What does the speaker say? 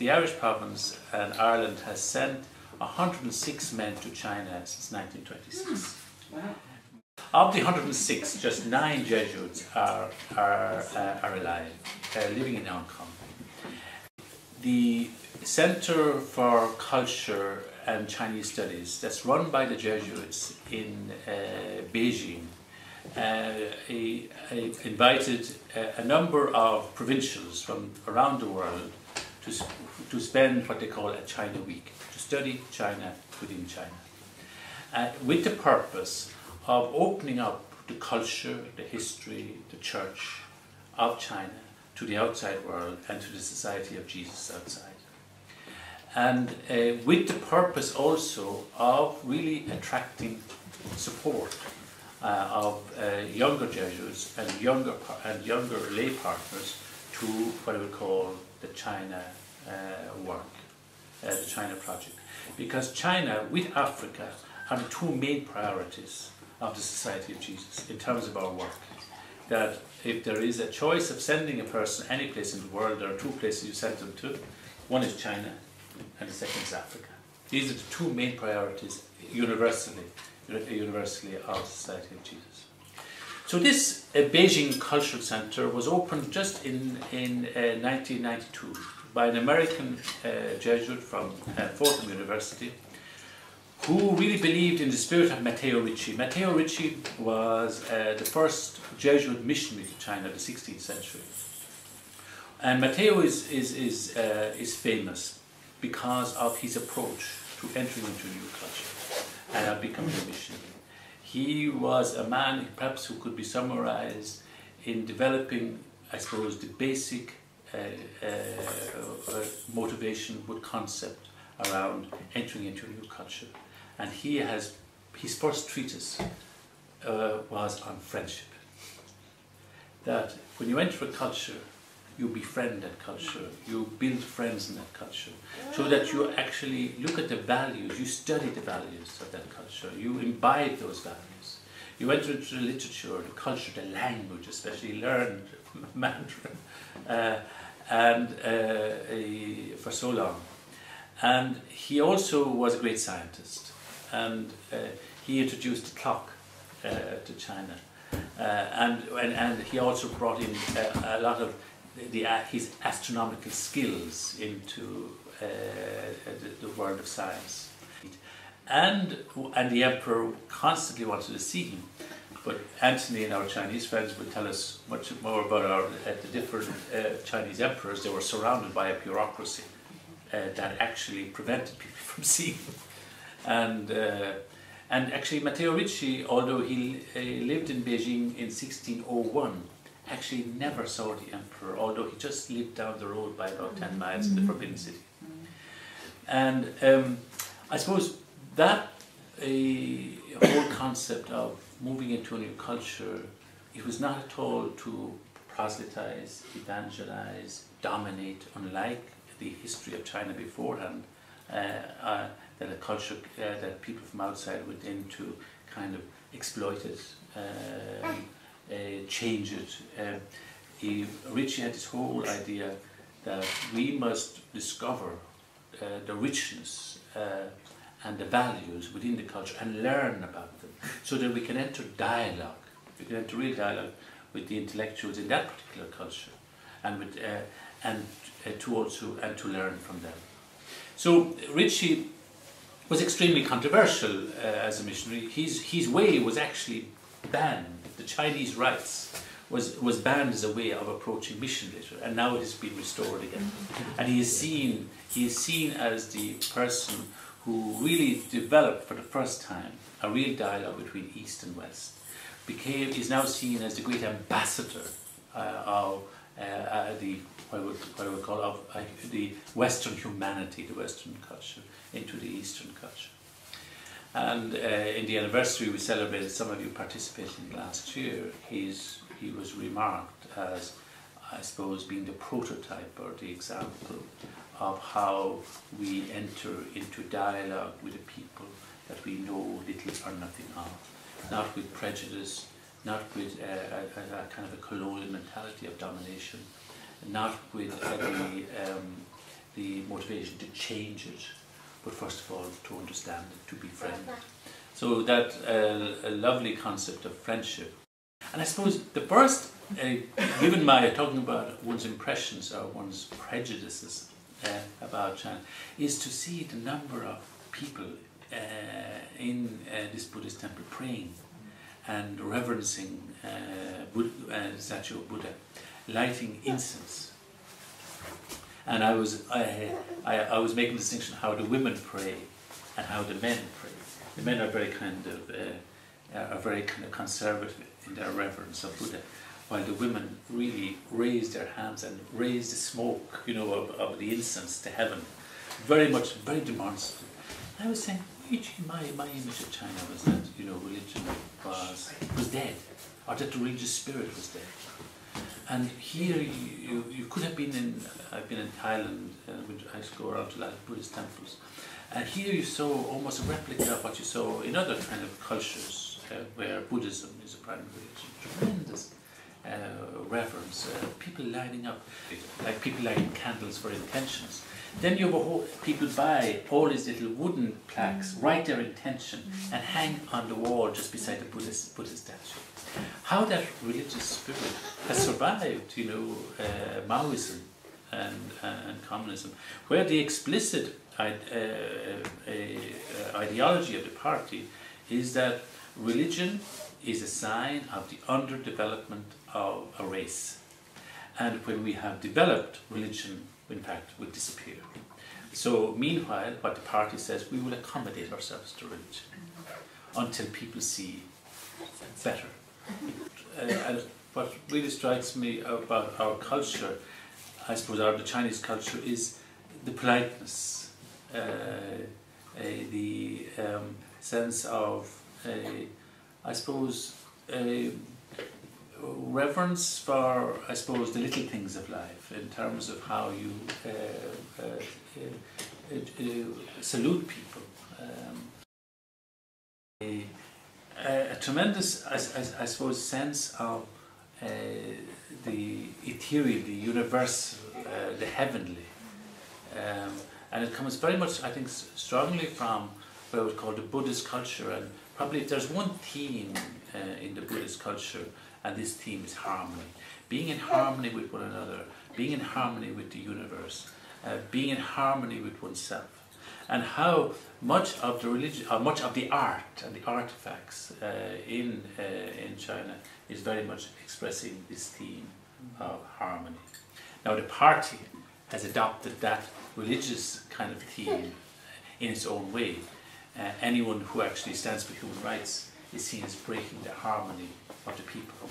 the Irish province and Ireland has sent 106 men to China since 1926. Wow. Of the 106, just 9 Jesuits are alive, living in Hong Kong. The Center for Culture and Chinese Studies, that's run by the Jesuits in Beijing, invited a number of provincials from around the world to spend what they call a China Week, to study China within China, with the purpose of opening up the culture, the history, the church of China to the outside world and to the Society of Jesus outside. And with the purpose also of really attracting support of younger Jesuits and younger lay partners to what I would call the China work, the China project. Because China with Africa are the 2 main priorities of the Society of Jesus in terms of our work. That if there is a choice of sending a person any place in the world, there are 2 places you send them to. One is China and the second is Africa. These are the 2 main priorities universally of the Society of Jesus. So this Beijing Cultural Center was opened just in 1992 by an American Jesuit from Fordham University, who really believed in the spirit of Matteo Ricci. Matteo Ricci was the first Jesuit missionary to China in the 16th century. And Matteo is famous because of his approach to entering into a new culture and becoming a missionary. He was a man perhaps who could be summarized in developing, I suppose, the basic motivation with concept around entering into a new culture. And his first treatise was on friendship. That when you enter a culture, you befriend that culture, you build friends in that culture, so that you actually look at the values, you study the values of that culture, you imbibe those values. You enter into the literature, the culture, the language, especially learn Mandarin, for so long. And he also was a great scientist, and he introduced the clock to China, and he also brought in a lot of his astronomical skills into the world of science. And the emperor constantly wanted to see him, but Anthony and our Chinese friends would tell us much more about the different Chinese emperors. They were surrounded by a bureaucracy that actually prevented people from seeing him. And actually Matteo Ricci, although he lived in Beijing in 1601, actually never saw the emperor, although he just lived down the road by about 10 miles in the Forbidden City. And I suppose that whole concept of moving into a new culture, it was not at all to proselytize, evangelize, dominate, unlike the history of China beforehand, that a culture that people from outside went in to kind of exploit it, change it. Ricci had this whole idea that we must discover the richness and the values within the culture and learn about them, so that we can enter dialogue. We can enter real dialogue with the intellectuals in that particular culture, and with to learn from them. So Ricci was extremely controversial as a missionary. His way was actually banned. The Chinese rites was banned as a way of approaching mission literature, and now it has been restored again. And he is seen as the person who really developed for the first time a real dialogue between East and West. Is now seen as the great ambassador of what I would call the Western humanity, the Western culture, into the Eastern culture. And in the anniversary we celebrated, some of you participated in last year, he was remarked as, I suppose, being the prototype or the example of how we enter into dialogue with a people that we know little or nothing of. Not with prejudice, not with a kind of a colonial mentality of domination, not with the motivation to change it, but first of all to understand it, to befriend it. So that a lovely concept of friendship. And I suppose the first, given my talking about one's impressions or one's prejudices about China, is to see the number of people in this Buddhist temple praying and reverencing the statue of Buddha, lighting incense. And I was making a distinction how the women pray and how the men pray. The men are very kind of conservative in their reverence of Buddha, while the women really raise their hands and raise the smoke, of the incense to heaven, very demonstrative. And I was saying, my image of China was that religion was dead, or that the religious spirit was dead. And here you could have been I've been in Thailand, I used to go around to a lot of Buddhist temples, and here you saw almost a replica of what you saw in other kind of cultures where Buddhism is a primary religion. Tremendous reverence, people lining up, like people lighting candles for intentions. Then you have people buy all these little wooden plaques, write their intention, and hang on the wall just beside the Buddhist statue. How that religious spirit has survived, Maoism and communism, where the explicit ideology of the party is that religion is a sign of the underdevelopment of a race. And when we have developed, religion, in fact, will disappear. So meanwhile, what the party says, we will accommodate ourselves to religion until people see better. And what really strikes me about our culture, I suppose, the Chinese culture, is the politeness, the sense of, I suppose, reverence for, I suppose, the little things of life in terms of how you salute people. A tremendous, I suppose, sense of the ethereal, the universal, the heavenly. And it comes very much, I think, strongly from what I would call the Buddhist culture. And probably if there's one theme in the Buddhist culture, and this theme is harmony. Being in harmony with one another, being in harmony with the universe, being in harmony with oneself. And how much of the religion, or much of the art and the artifacts in China is very much expressing this theme of harmony. Now the party has adopted that religious kind of theme in its own way. Anyone who actually stands for human rights is seen as breaking the harmony of the people.